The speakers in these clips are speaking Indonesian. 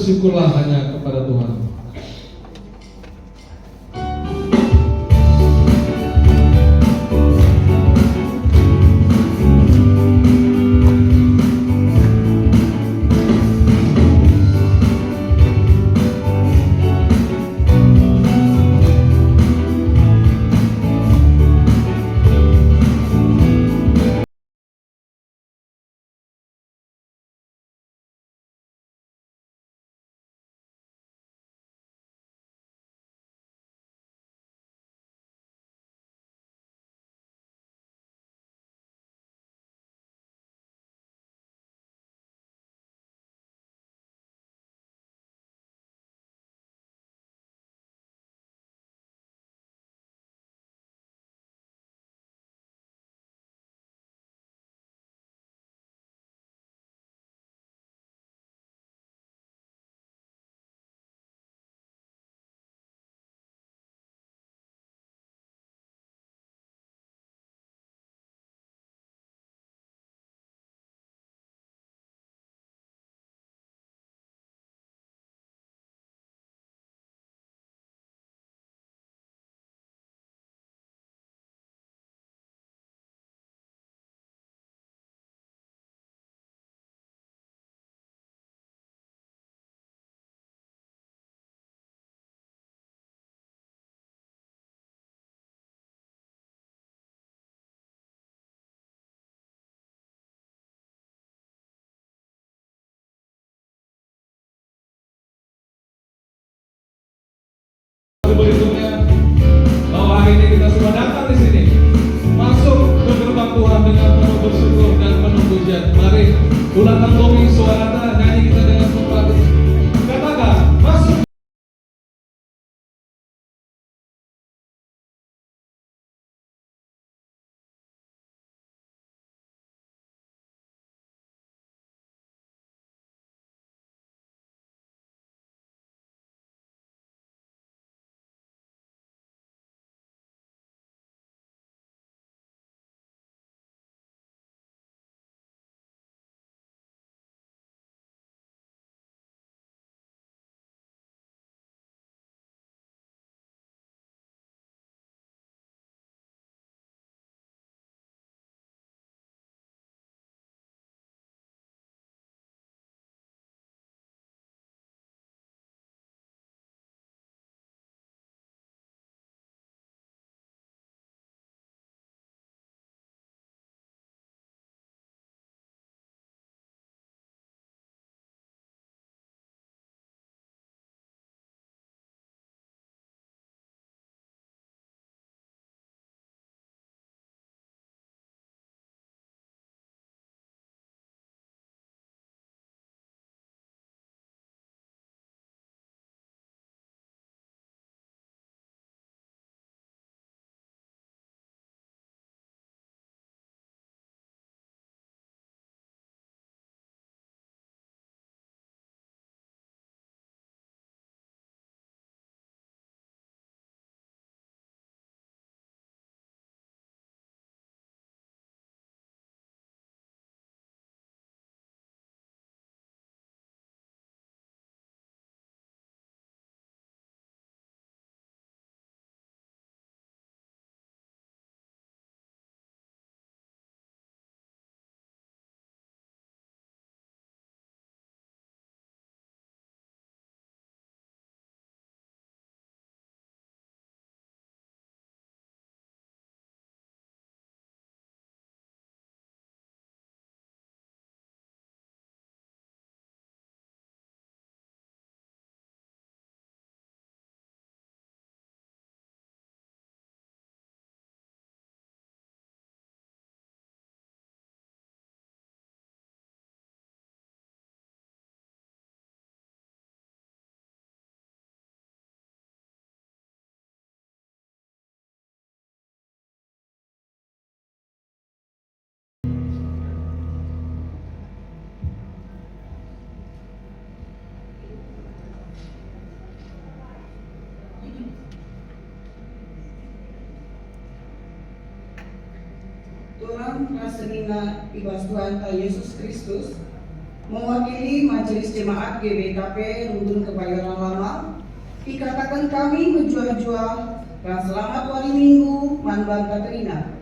bersyukurlah hanya kepada Tuhan. Berikutnya, bahwa hari ini kita semua datang di sini, masuk ke gerbang Tuhan dengan penuh bersyukur dan penuh pujian. Mari ulangan bumi suara nyanyi kita dengan sempurna. Katakan, masuk. Tuhan Rasulina Ibas Tuhan Yesus Kristus Mewakili Majelis Jemaat GBKP Runggun Kebayoran Lama, ikatakan kami menjual-jual dan selamat hari Minggu Manban Katrina.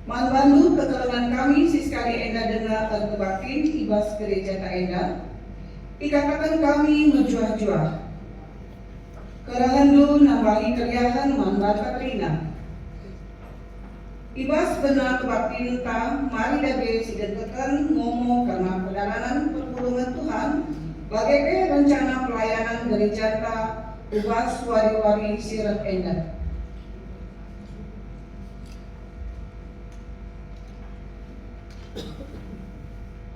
Manbandu keterangan kami siskali enda dengar terkebakin ibas gereja ta enda, ikatakan kami menjual-jual. Kerangandu nambahi kerjahan Manban Katrina. Ibas benar kebaktiin ta, mari dabe sidentekan ngomong karena perjalanan pertolongan Tuhan, bagai rencana pelayanan gereja ta, ubas wari-wari sirat enda.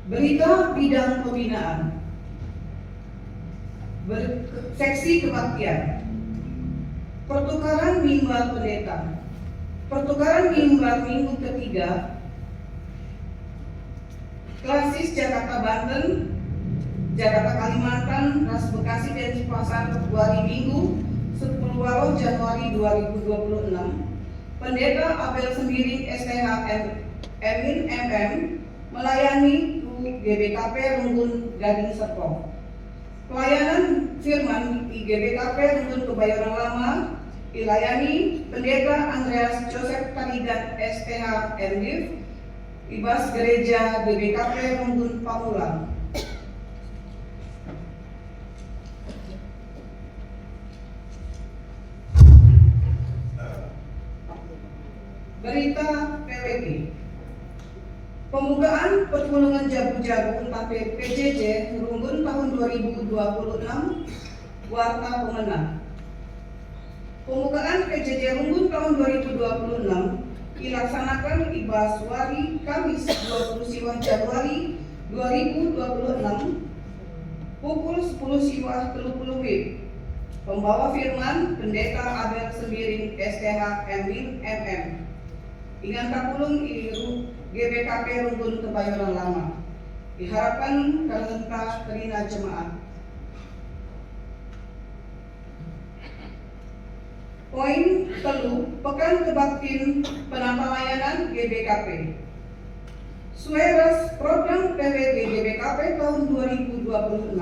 Berita bidang pembinaan, seksi kebaktian, pertukaran mimbar pendeta. Pertukaran mimbar minggu ketiga, Klasis Jakarta Banten, Jakarta Kalimantan, Ras Bekasi dan Pasar hari Minggu 10 Januari 2026. Pendeta Abel Sembiring STH Emin MM melayani GBKP Runggun Gading Serpong. Pelayanan firman di GBKP Runggun Kebayoran Lama dilayani Pendeta Andreas Joseph Kalidan STH MDiv, Ibas Gereja GBKP Runggun Pamulang. Berita PWG. Pembukaan pertolongan jabu-jabu TAP PJJ Runggun tahun 2026, warta pemenang. Pembukaan PJJ Runggun tahun 2026 dilaksanakan ibas wari Kamis 20 Januari 2026 pukul 10 siwah 30 WIB. Pembawa firman Pendeta Abel Sembiring STH Emin MM. Ingat kapulung iru GBKP Runggun Kebayoran Lama. Diharapkan karenta terina jemaat. Poin telu, Pekan Kebaktiin Penata Layanan GBKP. Sueras Program PWG GBKP tahun 2026,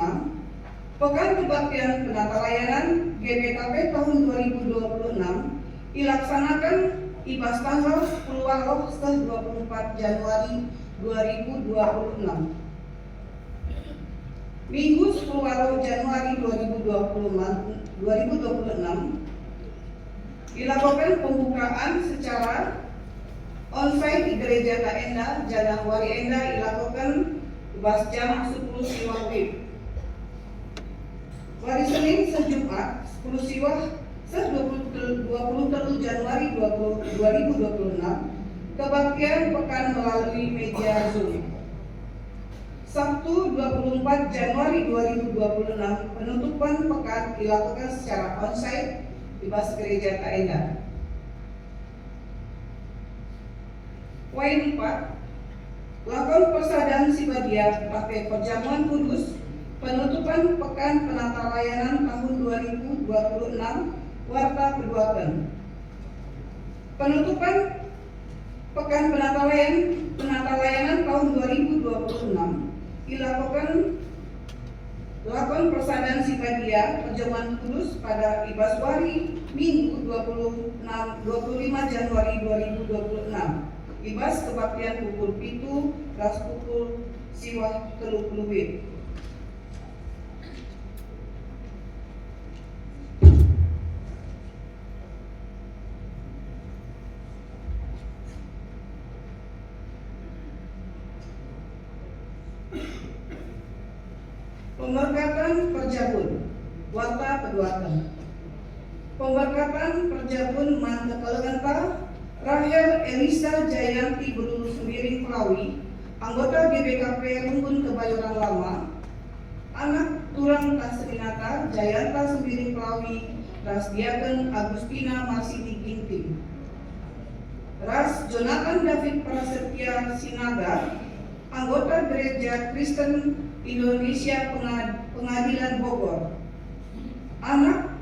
Pekan Kebaktian Penata Layanan GBKP tahun 2026 dilaksanakan ibas tanggal 10 Agustus 24 Januari 2026. Minggu 10 Januari 2026 dilakukan pembukaan secara onsite di Gereja Enda, Jalan Wari Enda dilakukan ibas jam 10 siwah WIB. Hari Senin sejumat 10 siwah 23 Januari 2026 kebaktian pekan melalui media Zoom. Sabtu 24 Januari 2026 penutupan pekan dilakukan secara onsite di Bas Gereja Enda. Poin 4, lakon persadaran Sibadia TAP Perjamuan Kudus penutupan pekan penata layanan tahun 2026 warta keduakan. Penutupan pekan penata layanan tahun 2026 dilakukan lakon persadaran Sibadia Perjamuan Kudus pada Ibaswari Minggu 25 Januari 2026. Ibas kebaktian pukul 7 ras pukul siwah 30 WIB. Pemberkatan Perjabun warta keduakan. Pemberkatan Perjabun Mantekelengenta Rahel Elisa Jayanti Berulu Sembiring Pelawi, anggota GBKP Runggun Kebayoran Lama, anak Turang Tasrinata Jayanta Sembiring Pelawi, Ras Diaken Agustina Marsiti Ginting, Ras Jonathan David Prasetya Sinaga, anggota Gereja Kristen Indonesia Pengadilan Bogor, anak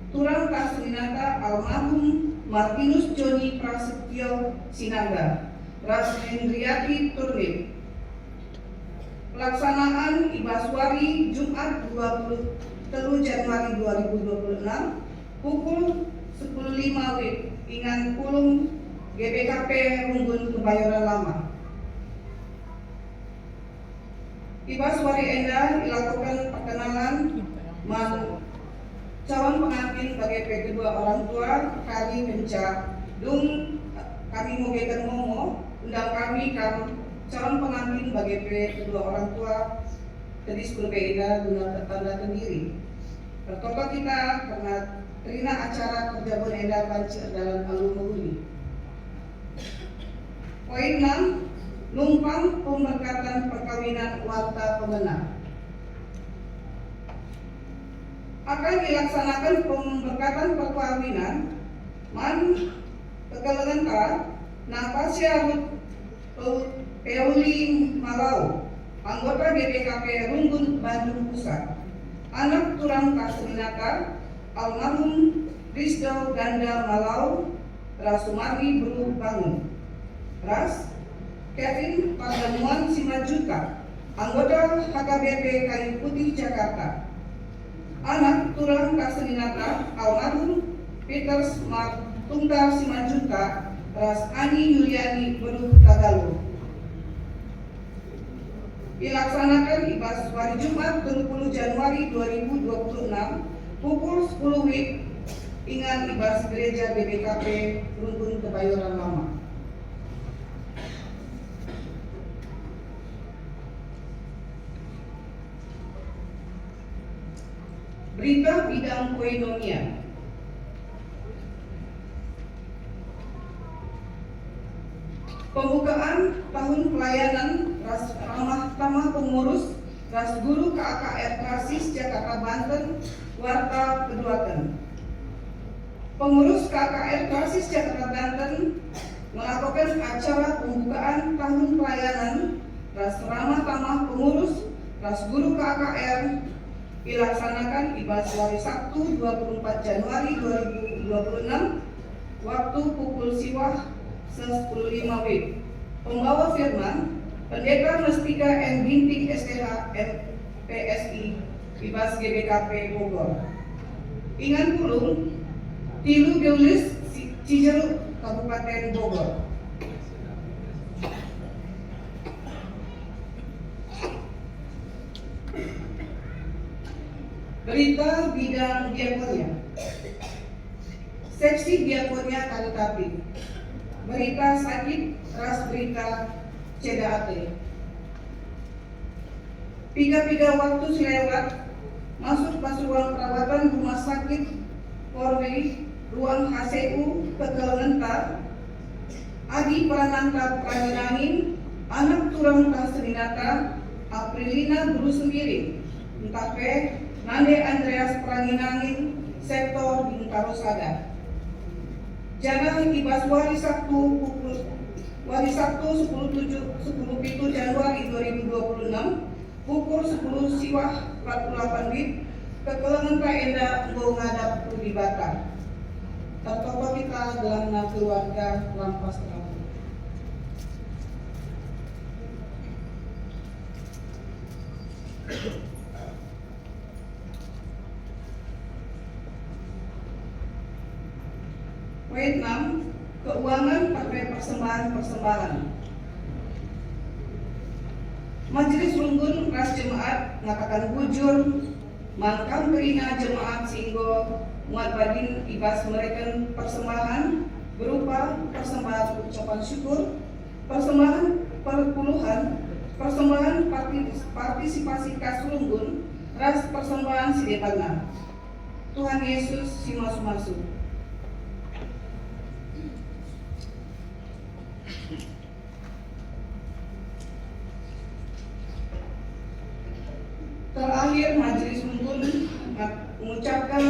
Turang Tasrinata almarhum Martinus Joni Prasetyo Sinaga, Ras Hendriati Turnip, Pelaksanaan Ibaswari Jumat 23 Januari 2026 pukul 10.05 WIB Ingan Kulum GBKP Runggun Kebayoran Lama. Ibaswari Enda dilakukan perkenalan calon pengantin bagi kedua orang tua kami kami mogekan momo undang kami calon pengantin bagi kedua orang tua kedis berbeda guna tanda sendiri. Pertama kita karena terina acara kerjaan Enda Panci dalam alun menghuni. Poin 6, numpang pemberkatan perkawinan warta pemenang. Akan dilaksanakan pemberkatan perkawinan kekelengan Napasya Peuli Malau, anggota GBKP Runggun Bandung Pusat, anak turang Kasrinata almarhum Rizdo Ganda Malau, Rasumari Belu Bangun, Ras Kevin Pardamuan Simajuta, anggota HKBP Kayu Putih Jakarta, anak turang Kasrinata almarhum Peter Smart Tunggal Simajuta, Ras Ani Yuliani Belu Tagalo. Dilaksanakan Ibaswari Jumat 20 Januari 2026 pukul 10 WIB Ingan Ibas Gereja GBKP Runggun Kebayoran Lama. Berita bidang koinonia. Pembukaan tahun pelayanan Ras Ramah Tamah Pengurus Ras Guru KKR Krasis Jakarta Banten Warta Keduaken. Pengurus KKR Krasis Jakarta Banten melakukan acara pembukaan tahun pelayanan Ras Ramah Tamah Pengurus Ras Guru KKR dilaksanakan Ibaswari Sabtu 24 Januari 2026 waktu pukul siwah 10.05 WIB. Pembawa firman Pendeta Mestika M. Binting STH MPSI Ibas GBKP Bogor. Ingan Kulum Tilu Geulis Cijeruk Kabupaten Bogor. Berita bidang diakonia. Seksi diakonia Kalitapi. Berita sakit ras berita CDAT. Piga-piga waktu selewat masuk ruang perawatan rumah sakit Polri ruang HCU Kekelengentar Adi Prananta Pranginangin anak turang Tasrinata Aprilina Guru Sendiri Entape Nande Andreas Pranginangin sektor Bintaro Sada. Jangan Ibaswari Sabtu 10 Januari 2026 pukul 10 siwah 48 WIB Kekelengan Enda Nggo ngadap di Batam. Tertokoh kita dalam keluarga Lampas Terang. Poin 6, keuangan pakai persembahan. Majelis Runggun Ras Jemaat ngatakan bujur mangkam berina jemaat singgo muat badin ibas mereka persembahan berupa persembahan ucapan syukur, persembahan perpuluhan, persembahan partisipasi kas Runggun, ras persembahan sidetana. Tuhan Yesus si masu-masu. Terakhir Majelis Runggun mengucapkan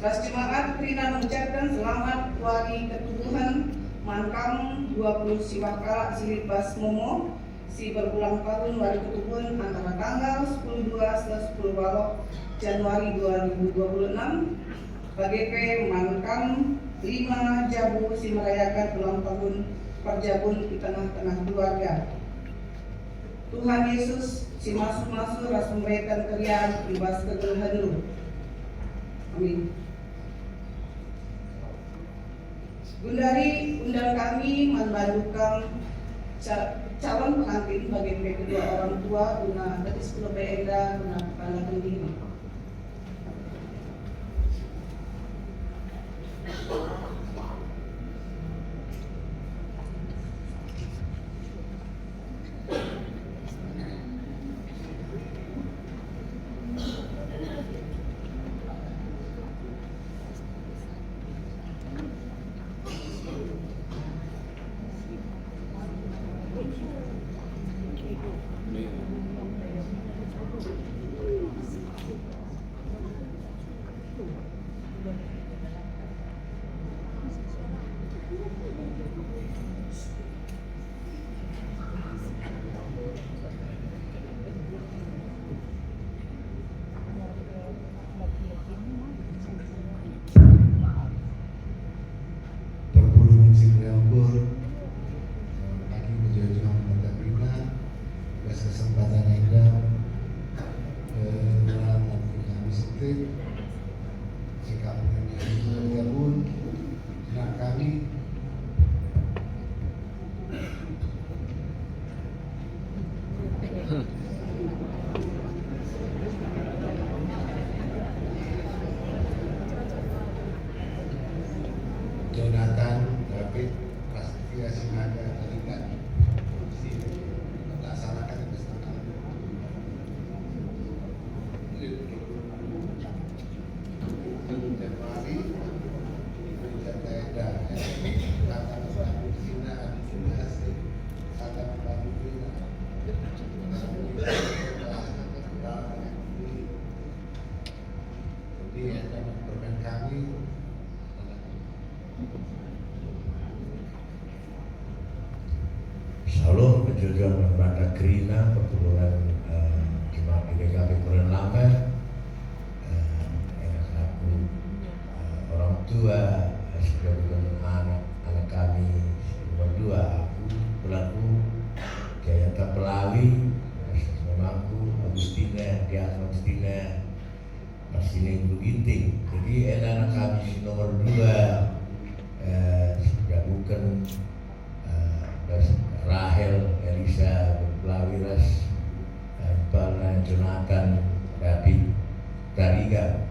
ras jemaat Trina mengucapkan selamat Wari Ketubuhan Mangkam 20 Siwakala Silibas Momo si berulang tahun Wari Ketubuhan antara tanggal 10/2 10 Walok Januari 2026 BGP Mangkam 5 Jabu si merayakan ulang tahun perjabun di tengah-tengah keluarga. Tuhan Yesus si masuk-masuk ras memberikan kalian ibas kegelahan lu. Amin. Gundari undang kami membantukan calon pengantin bagi kedua orang tua guna betis pelebenda guna kepala pendiri. Jonathan David Prasetya Sinaga terlibat melaksanakan kesepakatan Januari Richard Daeda kata membantu Sina Adinasi kata membantu Sina jadi akan mempermen kami. Shalom, berjuang Mata Krina, perpuluhan Jemaat GKP Koran Lama, aku orang tua, sudah bukan anak kami nomor 2, aku pelaku Jayata Pelawi, mamaku Agustina, dia Agustina, Masina Ibu Ginting. Jadi anak kami nomor 2 sudah bukan Rahel, Elisa, Lawiras, Impala, Jonathan, David, Tariga.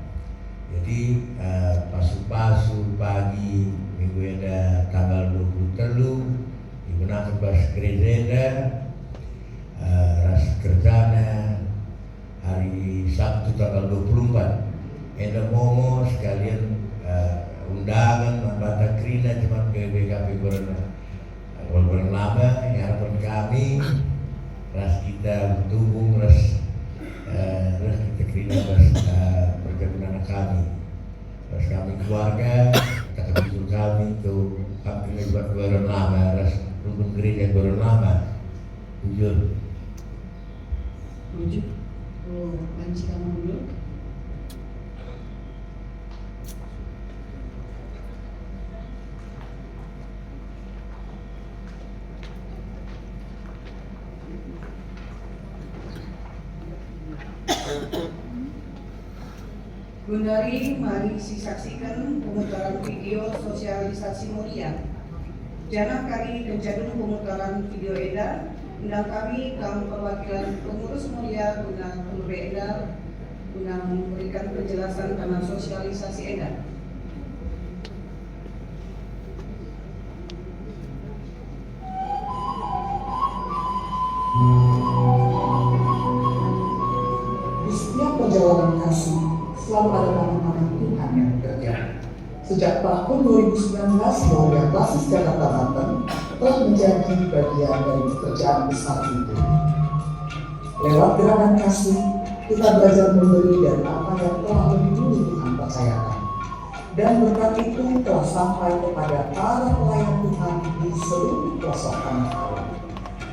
Jadi pasu-pasu pagi minggu ada tanggal 23 digunakan bas gereja ras kerjana hari Sabtu tanggal 24 ada momo sekalian undangan Mata Krina Jemaat GKP Koran Lama. Harapan kami ras kita bertumbuh ras kita Krina ras perkebunan kami ras kami keluarga kata betul kami itu kami buat Koran Lama ras rukun gereja Koran Lama jujur Panci kamu dulu. Gundari, mari saksikan pemutaran video sosialisasi mulia. Jangan kali kejadian pemutaran video edar. Undang kami kaum perwakilan pengurus mulia guna edar guna memberikan penjelasan tentang sosialisasi edar. Di setiap perjalanan kasih selalu ada tangan-tangan Tuhan yang bekerja. Sejak tahun 2019, Royal Basis Jakarta Banten telah menjadi bagian dari pekerjaan besar itu. Lewat gerakan kasih, kita belajar memberi dari apa yang telah lebih dulu Tuhan percayakan. Dan berkat itu telah sampai kepada para pelayan Tuhan di seluruh pelosok tanah air.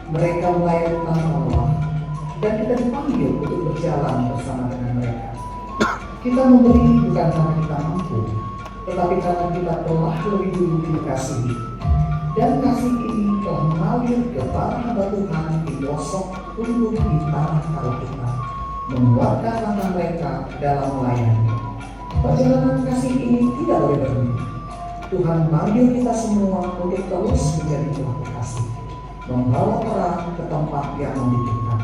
Mereka melayani tanpa lelah, dan kita dipanggil untuk berjalan bersama dengan mereka. Kita memberi bukan karena kita mampu, tetapi karena kita telah lebih dulu dikasihi. Dan kasih ini telah mengalir ke para hamba Tuhan di pelosok tumbuh di tanah karo kita, menguatkan langkah mereka dalam melayani. Perjalanan kasih ini tidak boleh berhenti. Tuhan manggil kita semua untuk terus menjadi pelaku kasih, membawa terang ke tempat yang membutuhkan.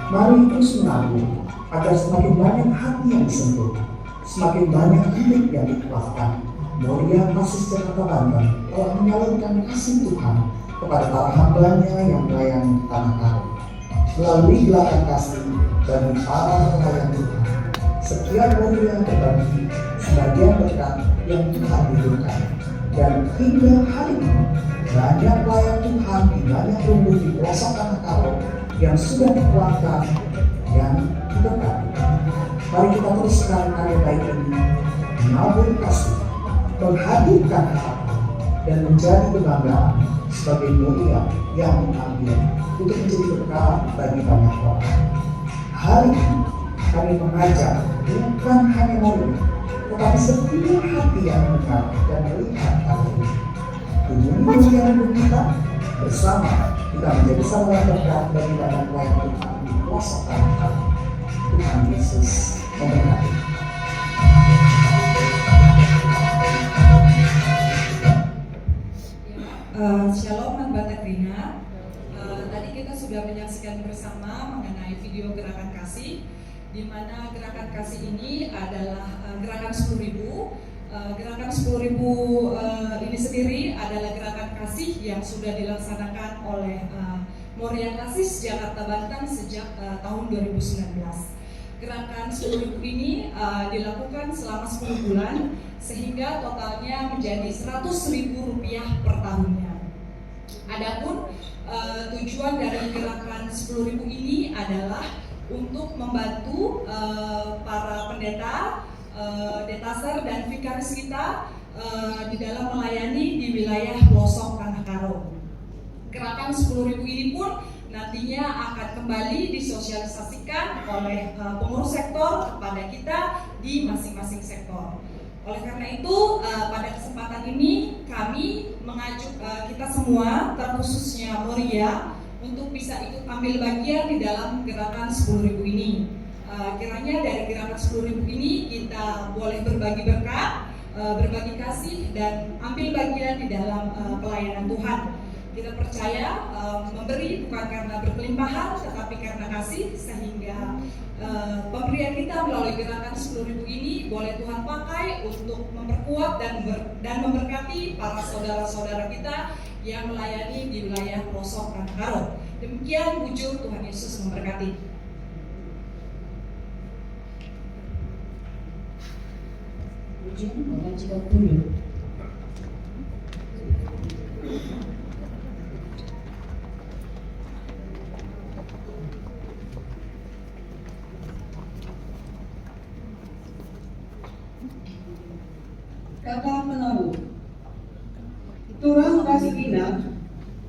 Mari terus menabur agar semakin banyak hati yang disentuh, semakin banyak hidup yang dikuatkan. Moria Basis Jakarta Banten telah menyalurkan kasih Tuhan kepada para hambanya yang melayani tanah karo. Melalui gelaran kasih bagi para pelayan Tuhan, setiap Moria berbagi sebagian berkat yang Tuhan berikan. Dan hingga hari ini, banyak pelayan Tuhan di banyak rumah di pelosok tanah karo yang sudah dikuatkan dan diberkati. Mari kita teruskan karya baik ini, menabur kasih, menghadirkan harapan, dan menjadi kebanggaan sebagai mulia yang mengambil untuk menjadi berkat bagi banyak orang. Hari ini kami mengajak bukan hanya mulia, tetapi setiap hati yang mendengar dan melihat hal ini. Hubungi yang kita bersama kita menjadi saluran berkat bagi banyak pelayan Tuhan di pelosok tanah. Tuhan Yesus memberkati. Shalom Mbak Rina. Tadi kita sudah menyaksikan bersama mengenai video gerakan kasih, di mana gerakan kasih ini adalah gerakan 10.000. Gerakan 10.000 ini sendiri adalah gerakan kasih yang sudah dilaksanakan oleh Moria Basis Jakarta Banten sejak tahun 2019. Gerakan 10.000 ini dilakukan selama 10 bulan sehingga totalnya menjadi Rp100.000 per tahunnya. Adapun tujuan dari gerakan 10.000 ini adalah untuk membantu para pendeta, detaser dan vikaris kita di dalam melayani di wilayah pelosok Tanah Karo. Gerakan 10.000 ini pun nantinya akan kembali disosialisasikan oleh pengurus sektor kepada kita di masing-masing sektor. Oleh karena itu, pada kesempatan ini kami mengajak kita semua, terkhususnya Moria, untuk bisa ikut ambil bagian di dalam gerakan 10.000 ini. Kiranya dari gerakan 10.000 ini kita boleh berbagi berkat, berbagi kasih, dan ambil bagian di dalam pelayanan Tuhan. Kita percaya memberi bukan karena berkelimpahan, tetapi karena kasih, sehingga pemberian kita melalui gerakan 10.000 ini boleh Tuhan pakai untuk memperkuat dan memberkati para saudara-saudara kita yang melayani di wilayah pelosok Tanah Karo. Demikian wujud Tuhan Yesus memberkati. Ujian mengajukan dulu. Kata penaruh Turang rasikina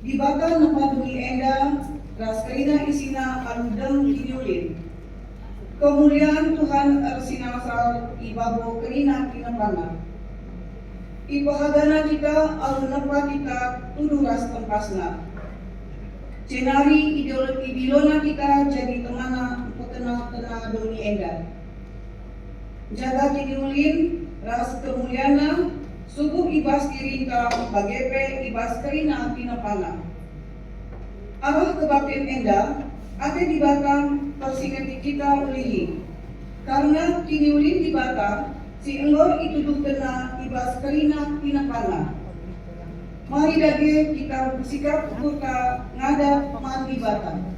dibakar nepadui enda raskerina isina aludeng kiniulin. Kemuliaan Tuhan ersinasal ibabo kerina kinapana. Ipahagana kita alunapa kita tuduras tempasna. Cenari idilona kita jadi temana petena doni enda. Jaga kiniulin ras kemuliana subuh ibas kirinta bagepe ibas kerina pinapana. Arah kebaktian enda ada di batang persingati kita ulihi. Karena kini ulin di batang si enggor itu kena ibas kerina pinapana. Mari dage kita bersikap kurka ngada man di batang.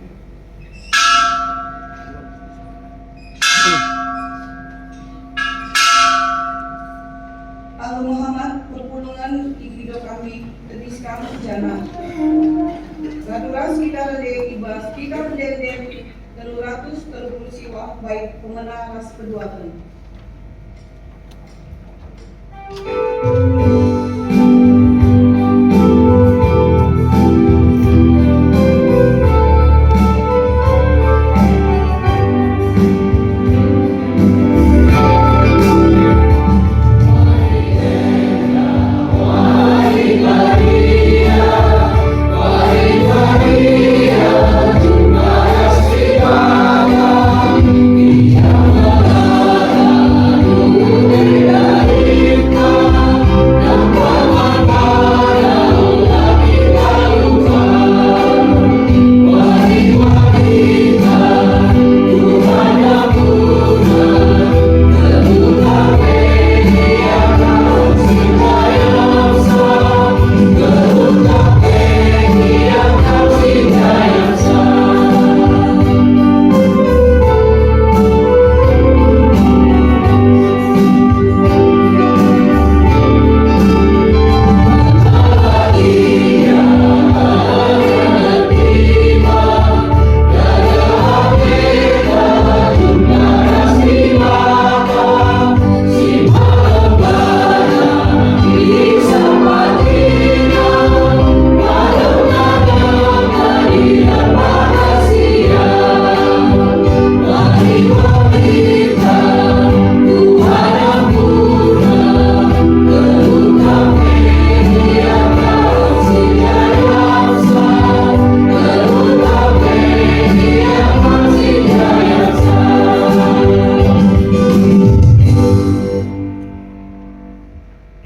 dan video kami teriskan jana. Gaduras kita rede ibas kita pendenden 330 siwa baik pemenang ras keduakan.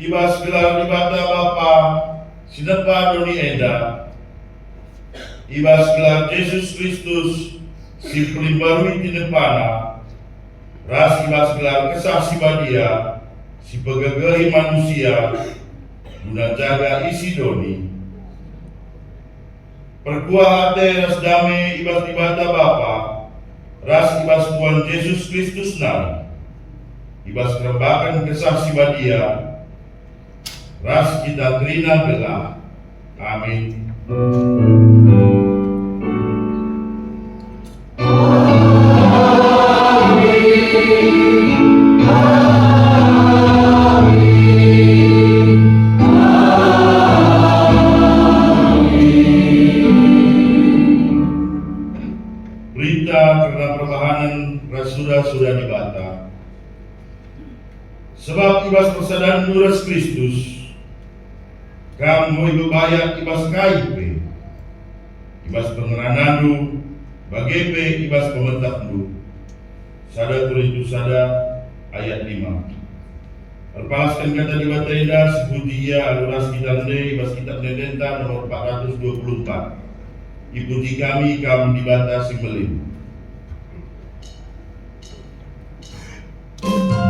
Ibas gelar ibada Bapa Sinepa Doni Eda, ibas gelar Yesus Kristus si pelimbarui tinepana, ras ibas gelar kesaksi badia si pegegeri manusia guna jaga isi doni. Perkuah hati ras damai ibas ibada Bapa, ras ibas Tuhan Yesus Kristus nari, ibas kerembakan kesaksi badia, ras kita terina belah. Amin. Berita karena perbahanan sudah dibata. Sebab ibas persadaran nuras Kristus, kamu ibu bayak ibas kaipe, ibas pengeranandu, bagepe ibas pemetakdu. Sada turitu sada ayat 5. Perpalaskan kata di Batenda seputi ia aluras kitande ibas kitab Nedenta nomor 424. Ikuti kami kamu dibatasi melim. Terima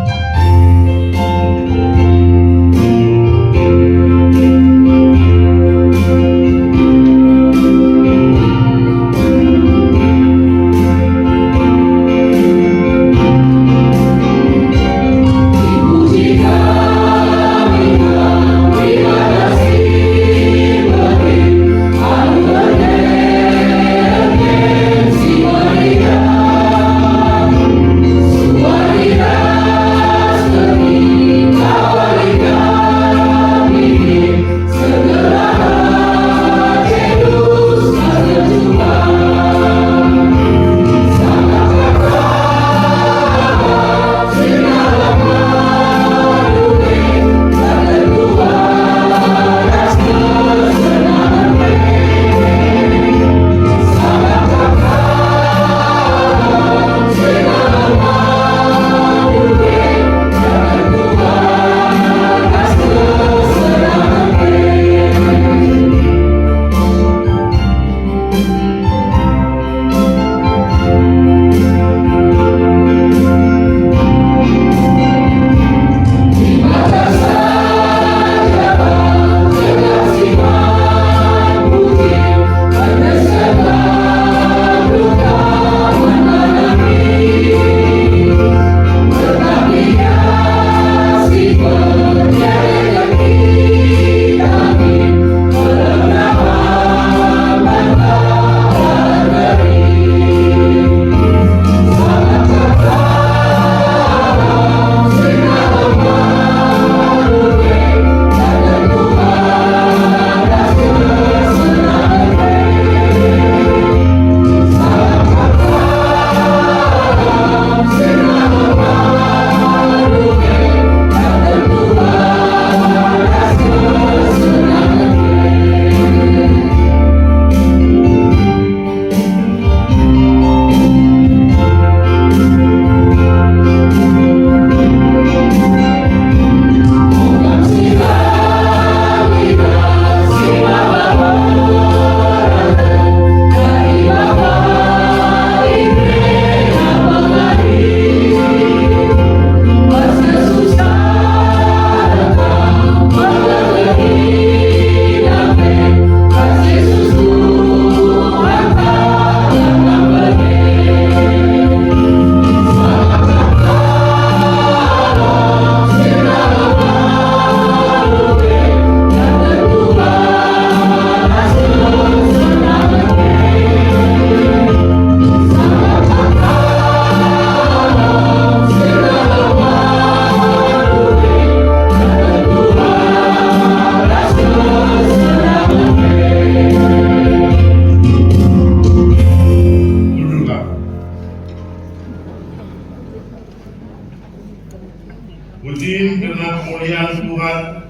Pujiin karena kemuliaan Tuhan,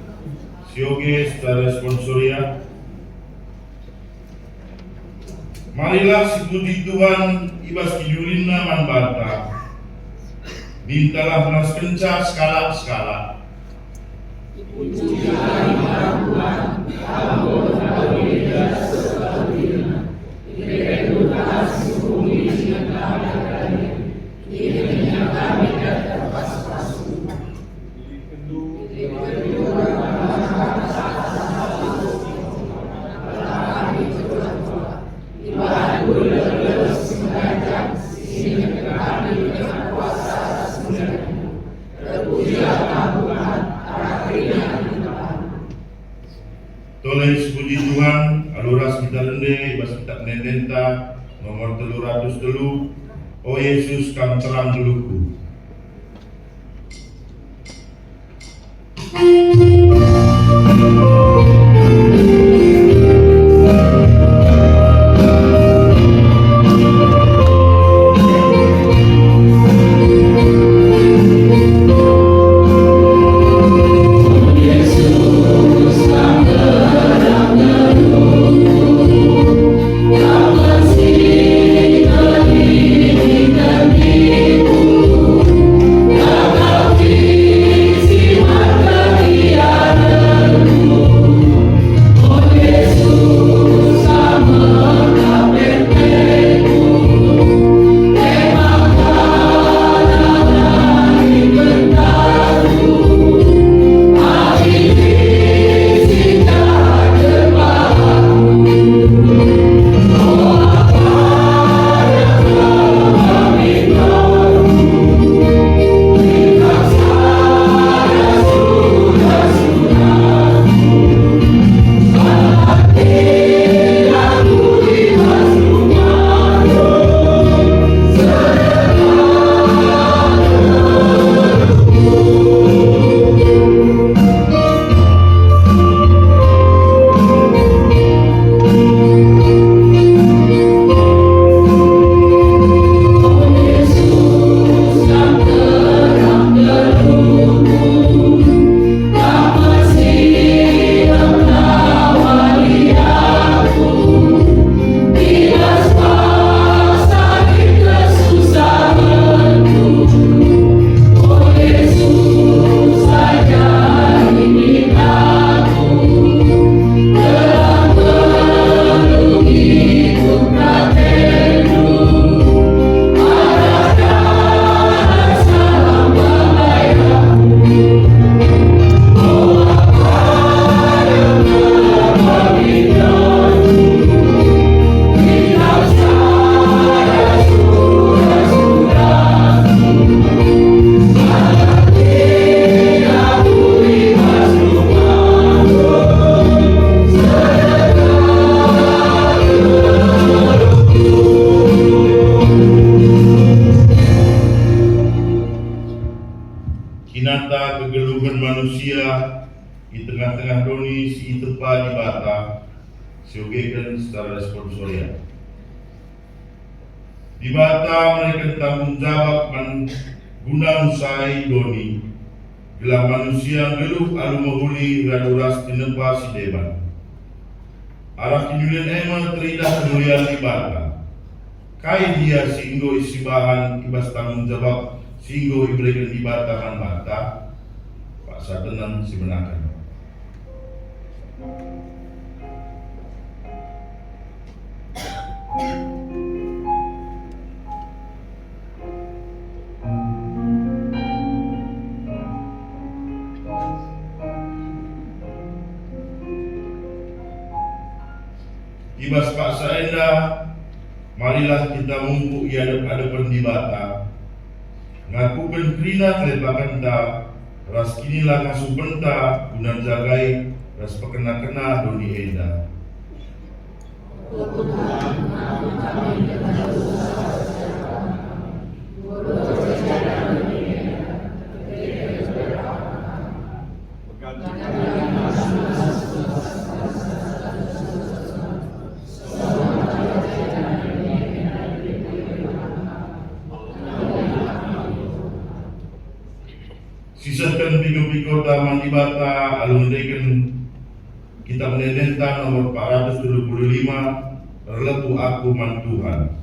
sioge secara sponsoria. Marilah si puji Tuhan ibas kijulina man bata. Mintalah nas kenca skala-skala. Toleh puji Tuhan, aluras kita lende, ibas kita nendenta, nomor 303, O Yesus kami terang duluku. Kinata kegeluhan manusia di tengah-tengah doni si tepa di bata siogekan secara sponsoria. Di bata mereka tanggung jawab guna usai doni bila manusia geluh alu mahuli raduras tinepa si deban. Arah kinulian ema teridah kemuliaan di bata. Kai dia singgo isi bahan ibas tanggung jawab singgo iberikan di batakan bata Pak Satenan si menakan. Ibas Pak Saenda, marilah kita mumpuk di hadapan di bata. Ngakukan krina kelepakan ta, ras kinilah ngasuh benta, guna jagai, ras pekena-kena doni eda. sisakan pigo-pigo taman ibata alun deken kita menenenta nomor 475 Reletu Aku Man Tuhan.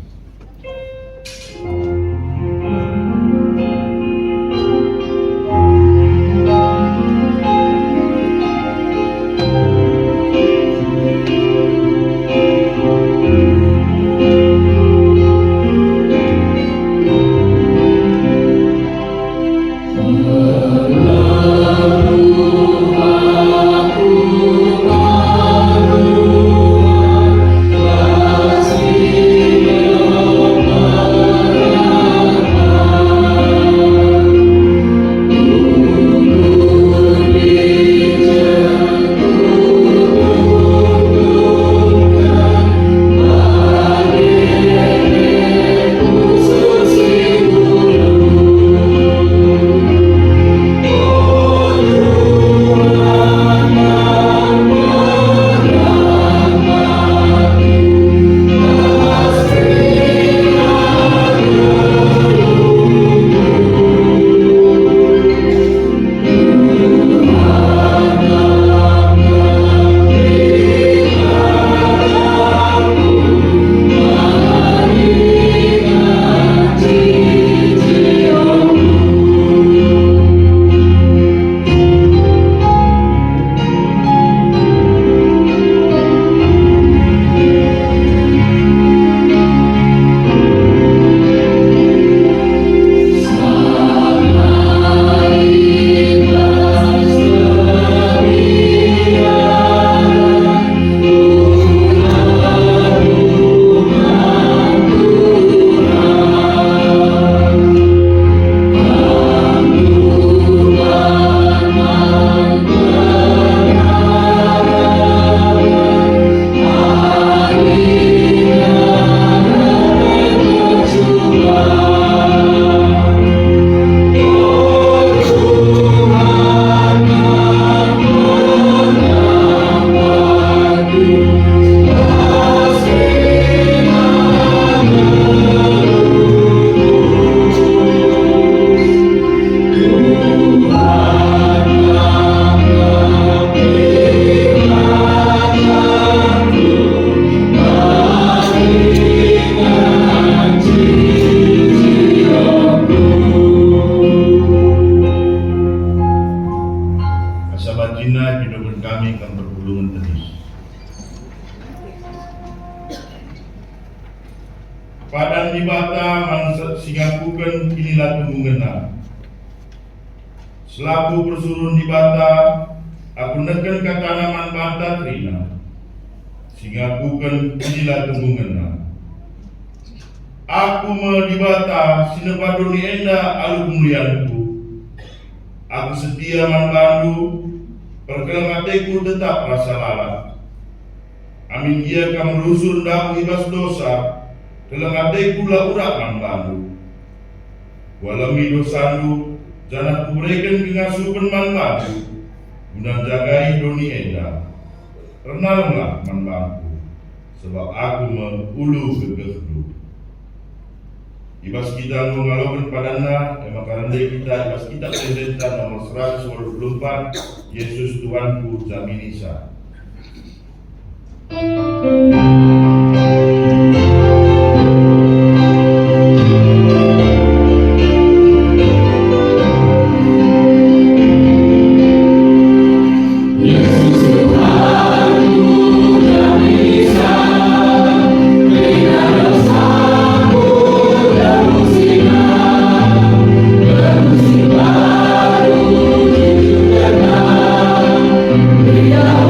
Sabatina hidup kami akan bergulungan tadi. Padan di bata man singakukan inilah tunggungan. Selaku persurun di bata, aku neken ke tanaman bata trina. Singakukan inilah tunggungan. Aku di bata sinepadoni enda alu mulianku. Aku setia manbandu, perkelamateku tetap rasa lalat. Amin ia kam melusur daku ibas dosa, kelamateku la urak manbandu. Walami dosandu, jangan kuberikan kengasupan manbandu, guna jagai doni enda. Renallah manbandu, sebab aku mengulu gegehdu. Ibas kita mengalokan padana, emang karena kita ibas kita presenta nomor 124, Yesus Tuhanku Jaminisa.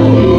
Baru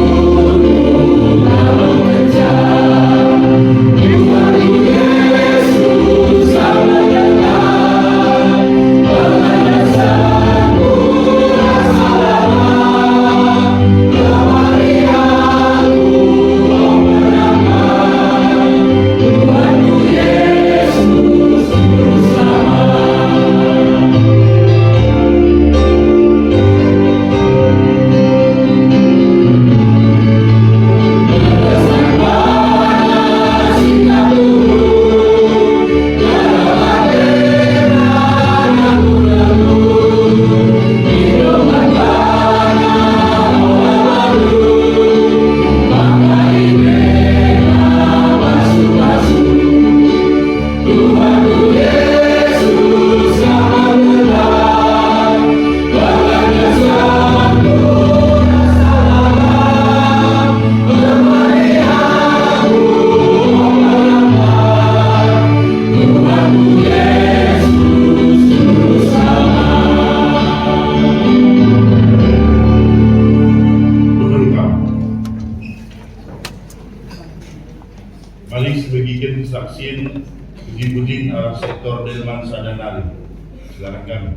vaksin Budi Arab sektor Delman Sadanari. Silakan kami.